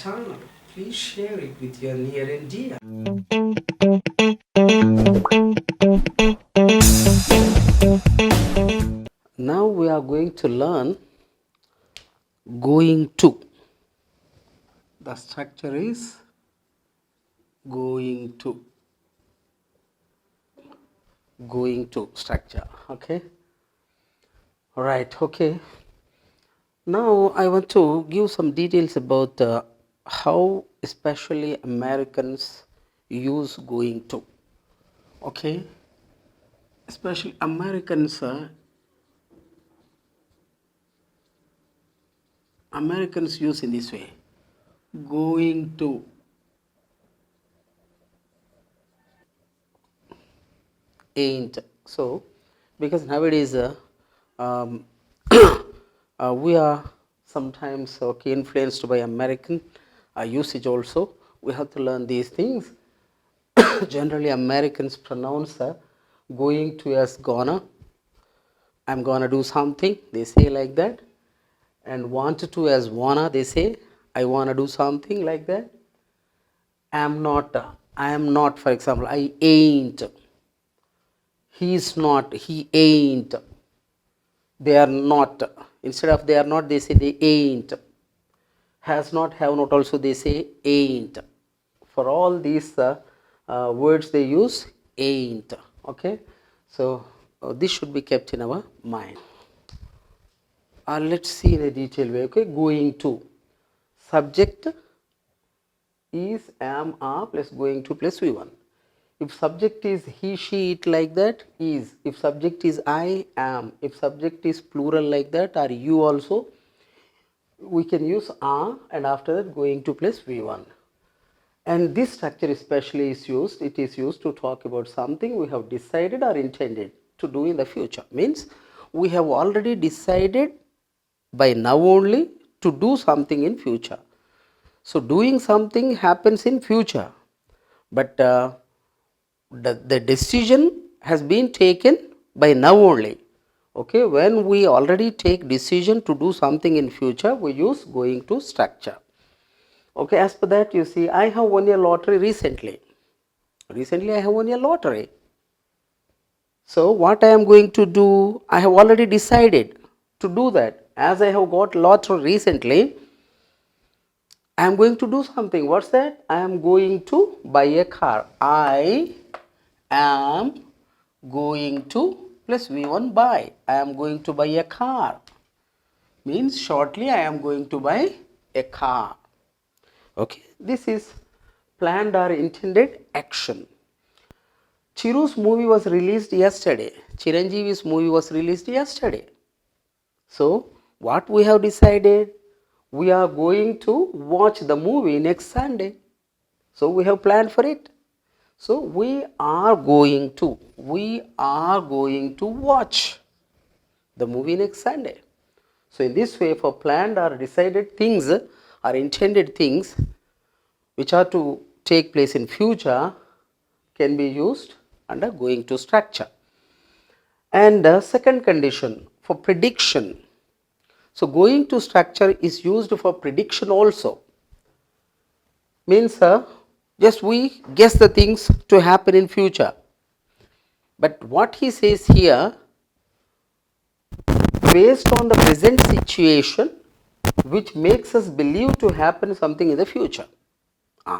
channel. Please share it with your near and dear. Now we are going to learn going to. The structure is going to. Going to structure. Okay. Right. Okay. Now I want to give some details about how especially Americans use going to. Okay. Especially Americans use in this way, going to. Ain't. So because nowadays um, we are sometimes influenced by American usage also. We have to learn these things. Generally Americans pronounce going to as gonna. I'm gonna do something, they say like that. And want to as wanna, they say I wanna do something like that. I am not, for example, I ain't. He's not, he ain't. They are not. Instead of they are not, they say they ain't. Has not, have not, also they say ain't. For all these words they use ain't. Okay. So this should be kept in our mind. Let's see in a detailed way. Okay. Going to. Subject is, am, are plus going to plus V1. If subject is he, she, it like that, is. If subject is I, am. If subject is plural like that, or you also, we can use are, and after that going to plus V1. And this structure especially is used, it is used to talk about something we have decided or intended to do in the future. Means we have already decided by now only to do something in future. So doing something happens in future, but the decision has been taken by now only. Okay, when we already take decision to do something in future, we use going to structure. Okay, as per that, you see, I have won a lottery recently. Recently I have won a lottery. So what I am going to do, I have already decided to do that. As I have got lottery recently, I am going to do something. What's that? I am going to buy a car. I am going to plus V1 buy. I am going to buy a car. Means shortly I am going to buy a car. Okay. This is planned or intended action. Chiru's movie was released yesterday. Chiranjeevi's movie was released yesterday. So what we have decided? We are going to watch the movie next Sunday. So we have planned for it. So we are going to watch the movie next Sunday. So in this way, for planned or decided things or intended things which are to take place in future can be used under going to structure. And second condition, for prediction. So going to structure is used for prediction also. Means just we guess the things to happen in future. But what he says here, based on the present situation which makes us believe to happen something in the future.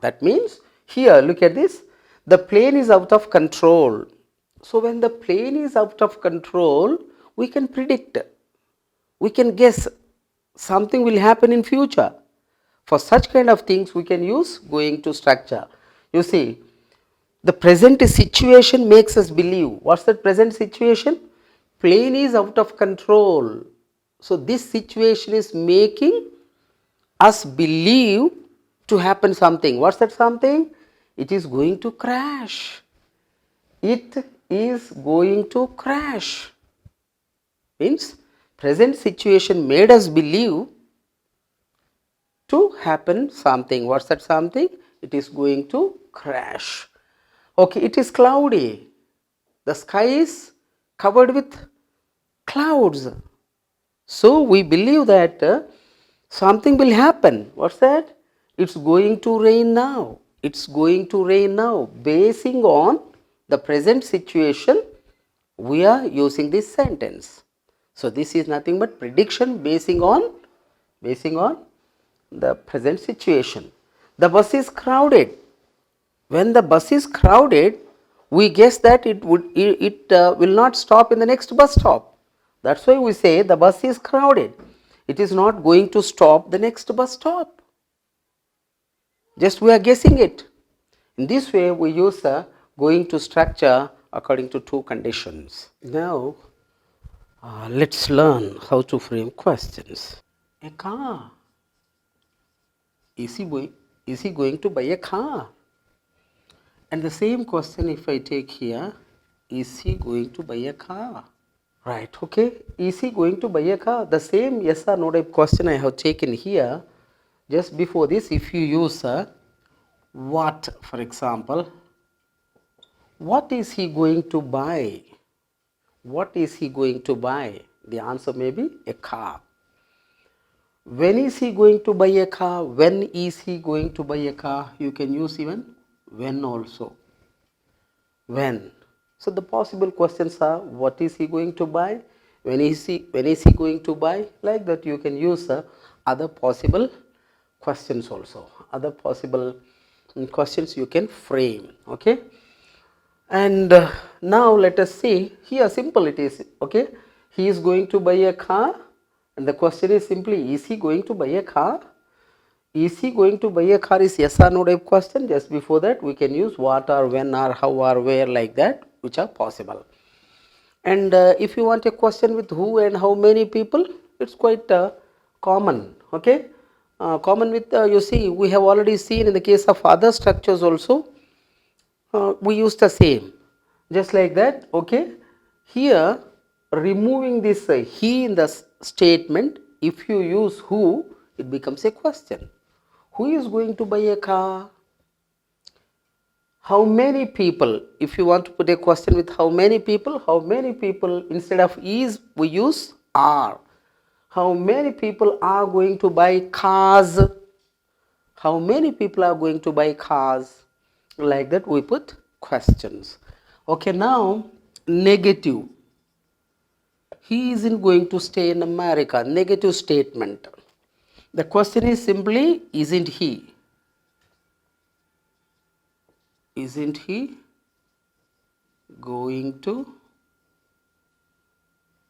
That means here look at this, the plane is out of control. So when the plane is out of control, we can predict, we can guess something will happen in future. For such kind of things we can use going to structure. You see, the present situation makes us believe. What's that present situation? Plane is out of control. So this situation is making us believe to happen something. What's that something? It is going to crash. It is going to crash. Means present situation made us believe to happen something. What's that something? It is going to crash. Okay, it is cloudy. The sky is covered with clouds. So we believe that something will happen. What's that? It's going to rain now. It's going to rain now. Basing on the present situation, we are using this sentence. So this is nothing but prediction basing on the present situation. The bus is crowded. When the bus is crowded, we guess that it will not stop in the next bus stop. That's why we say the bus is crowded. It is not going to stop the next bus stop. Just we are guessing it. In this way, we use the going to structure according to two conditions. Now, let's learn how to frame questions. A car. Is he going to buy a car? And the same question if I take here, is he going to buy a car? Right, okay. Is he going to buy a car? The same yes or no type question I have taken here. Just before this, if you use what, for example, what is he going to buy? What is he going to buy? The answer may be a car. When is he going to buy a car? When is he going to buy a car? You can use even when also. When. So the possible questions are what is he going to buy? When is he going to buy? Like that you can use other possible questions also. Other possible questions you can frame. Okay. And now let us see here simple it is. Okay. He is going to buy a car. And the question is simply, is he going to buy a car? Is he going to buy a car is yes or no type question. Just before that, we can use what or when or how or where like that, which are possible. And if you want a question with who and how many people, it's quite common. Okay, common with you see, we have already seen in the case of other structures also, we use the same. Just like that. Okay, here removing this he in the statement, if you use who, it becomes a question. Who is going to buy a car? How many people? If you want to put a question with how many people, instead of is we use are. How many people are going to buy cars? How many people are going to buy cars? Like that we put questions. Okay, now negative. He isn't going to stay in America. Negative statement. The question is simply, isn't he? Isn't he going to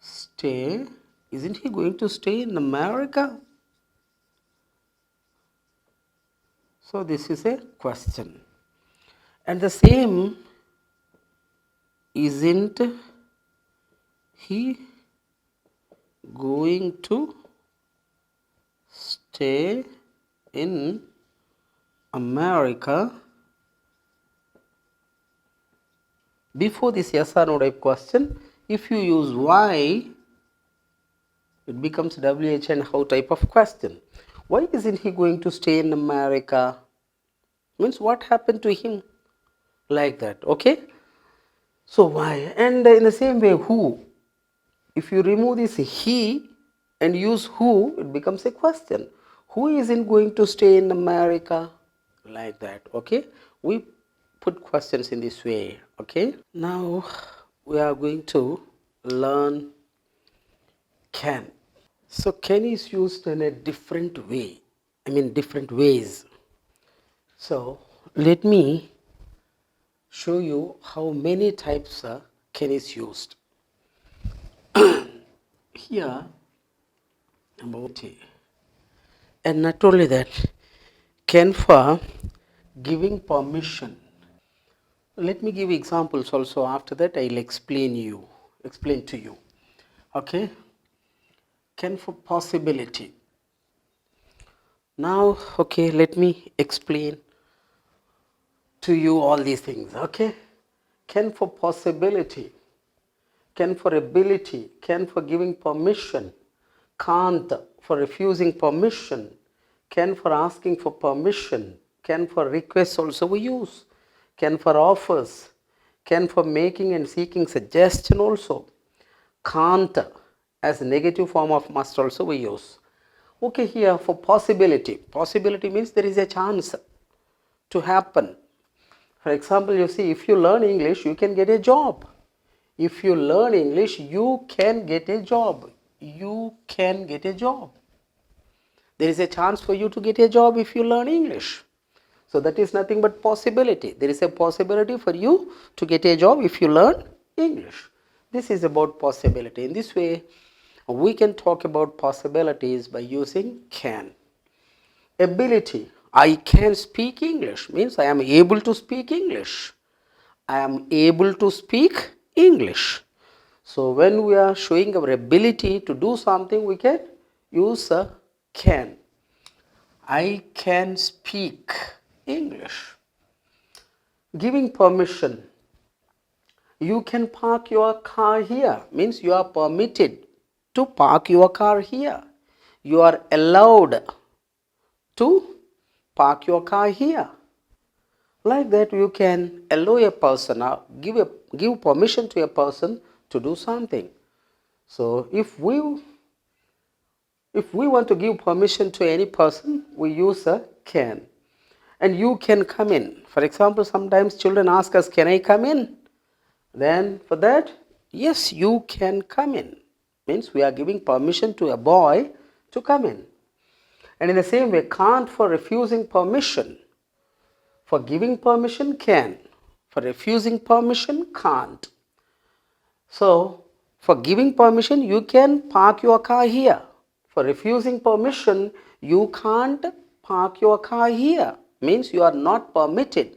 stay? Isn't he going to stay in America? So this is a question. And the same, isn't he going to stay in America? Before this yes or no type question, if you use why, it becomes WH and how type of question. Why isn't he going to stay in America? Means what happened to him? Like that. Okay. So why? And in the same way, who? If you remove this he and use who, it becomes a question. Who isn't going to stay in America? Like that. Okay. We put questions in this way. Okay. Now we are going to learn can. So can is used in a different way. I mean different ways. So let me show you how many types can is used. Here about it. And not only that, can for giving permission. Let me give examples also. After that I'll explain to you. Okay. Can for possibility. Now okay, let me explain to you all these things. Okay. Can for possibility, can for ability, can for giving permission, can't for refusing permission, can for asking for permission, can for requests also we use, can for offers, can for making and seeking suggestion also, can't as a negative form of must also we use. Okay, here for possibility. Possibility means there is a chance to happen. For example, you see, if you learn English, you can get a job. If you learn English, you can get a job. You can get a job. There is a chance for you to get a job if you learn English. So that is nothing but possibility. There is a possibility for you to get a job if you learn English. This is about possibility. In this way, we can talk about possibilities by using can. Ability. I can speak English means I am able to speak English. I am able to speak English. So when we are showing our ability to do something, we can use a can. I can speak English. Giving permission. You can park your car here means you are permitted to park your car here. You are allowed to park your car here. Like that, you can allow a person or give permission to a person to do something. So if we want to give permission to any person, we use a can. And you can come in. For example, sometimes children ask us, can I come in? Then for that, yes, you can come in. Means we are giving permission to a boy to come in. And in the same way, can't for refusing permission. For giving permission, can. For refusing permission, can't. So, for giving permission, you can park your car here. For refusing permission, you can't park your car here. Means you are not permitted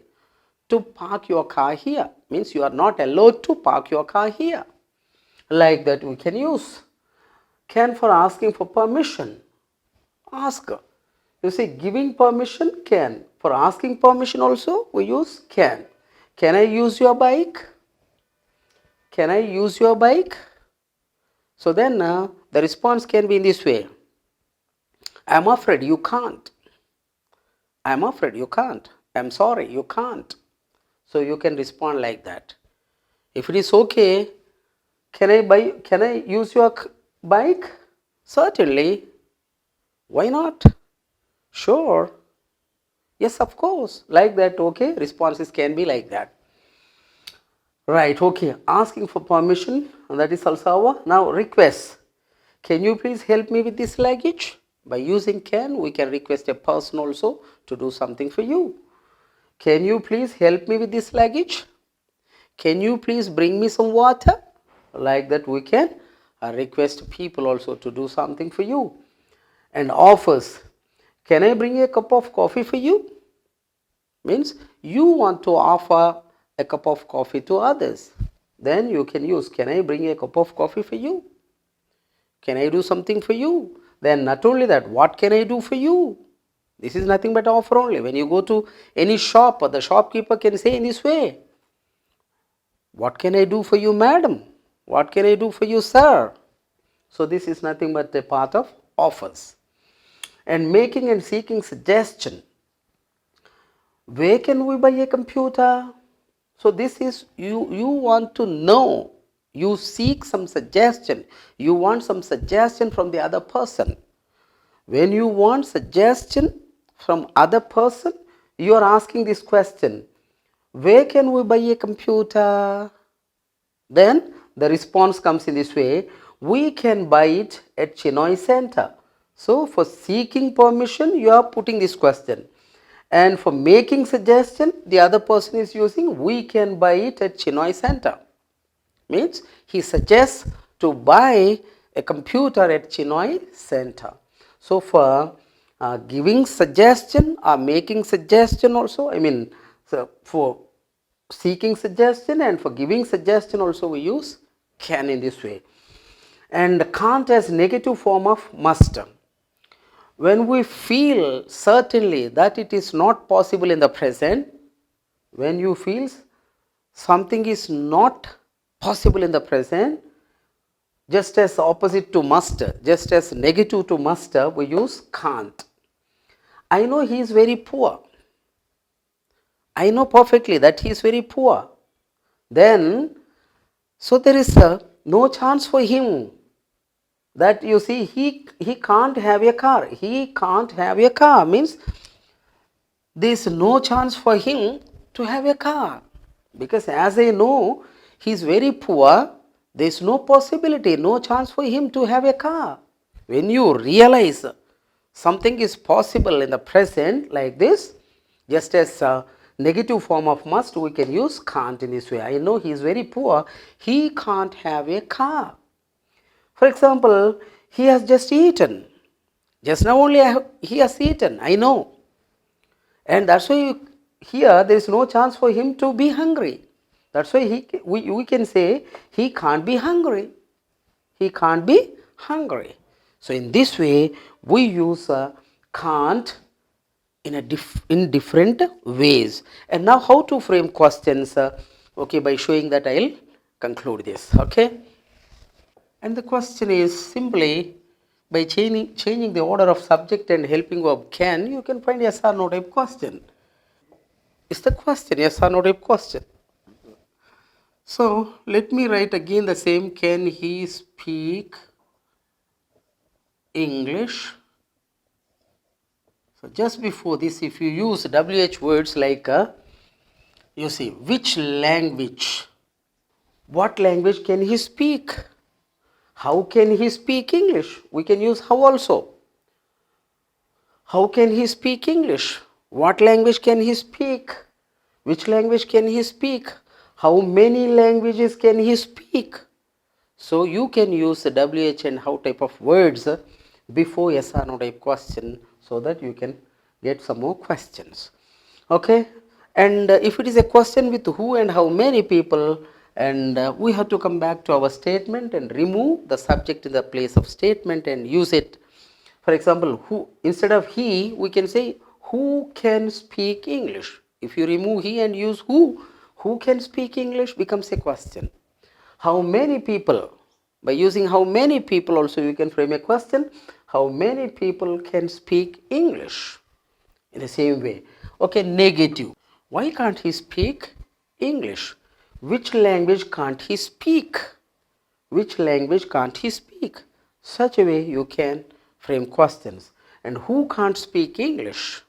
to park your car here. Means you are not allowed to park your car here. Like that, we can use can for asking for permission. Ask. You see, giving permission, can. For asking permission also, we use can. Can I use your bike? Can I use your bike? So then the response can be in this way. I am afraid you can't. I am afraid you can't. I am sorry you can't. So you can respond like that. If it is okay, can I use your bike? Certainly. Why not? Sure. Yes, of course. Like that, okay? Responses can be like that. Right, okay. Asking for permission, and that is also our now request. Can you please help me with this luggage? By using can, we can request a person also to do something for you. Can you please help me with this luggage? Can you please bring me some water? Like that, we can request people also to do something for you. And offers. Can I bring a cup of coffee for you? Means you want to offer a cup of coffee to others. Then you can use, can I bring a cup of coffee for you? Can I do something for you? Then not only that, what can I do for you? This is nothing but offer only. When you go to any shop, the shopkeeper can say in this way, what can I do for you, madam? What can I do for you, sir? So this is nothing but a part of offers. And making and seeking suggestion. Where can we buy a computer? So this is, you want to know, you seek some suggestion, you want some suggestion from the other person. When you want suggestion from other person, you are asking this question, where can we buy a computer? Then the response comes in this way, we can buy it at Chinoy Center. So for seeking permission, you are putting this question. And for making suggestion, the other person is using, we can buy it at Chinoy Center. Means he suggests to buy a computer at Chinoy Center. So for giving suggestion or making suggestion also, so for seeking suggestion and for giving suggestion also we use can in this way. And can't as negative form of must. When we feel certainly that it is not possible in the present, when you feel something is not possible in the present, just as opposite to must, just as negative to must, we use can't. I know he is very poor. I know perfectly that he is very poor. Then, so there is no chance for him. That you see, he can't have a car. He can't have a car means there is no chance for him to have a car, because as I know he is very poor. There is no possibility, no chance for him to have a car. When you realize something is possible in the present like this, just as a negative form of must, we can use can't in this way. I know he is very poor, he can't have a car. For example, he has just eaten. Just now only he has eaten, I know. And that's why here there is no chance for him to be hungry. That's why we can say he can't be hungry. He can't be hungry. So in this way we use can't in different ways. And now how to frame questions? Okay, by showing that I'll conclude this. Okay. And the question is simply by changing the order of subject and helping verb can, you can find yes or no type question. Is the question yes or no type question? So let me write again the same. Can he speak English? So just before this, if you use WH words like you see which language, what language can he speak? How can he speak English? We can use how also. How can he speak English? What language can he speak? Which language can he speak? How many languages can he speak? So you can use the WH and how type of words before yes or no type question, so that you can get some more questions. Okay. And if it is a question with who and how many people, and we have to come back to our statement and remove the subject in the place of statement and use it. For example, who, instead of he, we can say who can speak English. If you remove he and use who can speak English becomes a question. How many people? By using how many people also you can frame a question. How many people can speak English? In the same way. Okay, negative. Why can't he speak English? Which language can't he speak? Which language can't he speak? Such a way you can frame questions. And who can't speak English?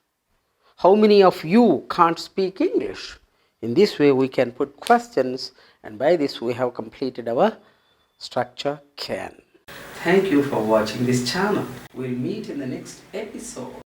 How many of you can't speak English? In this way we can put questions, and by this we have completed our structure can. Thank you for watching this channel. We'll meet in the next episode.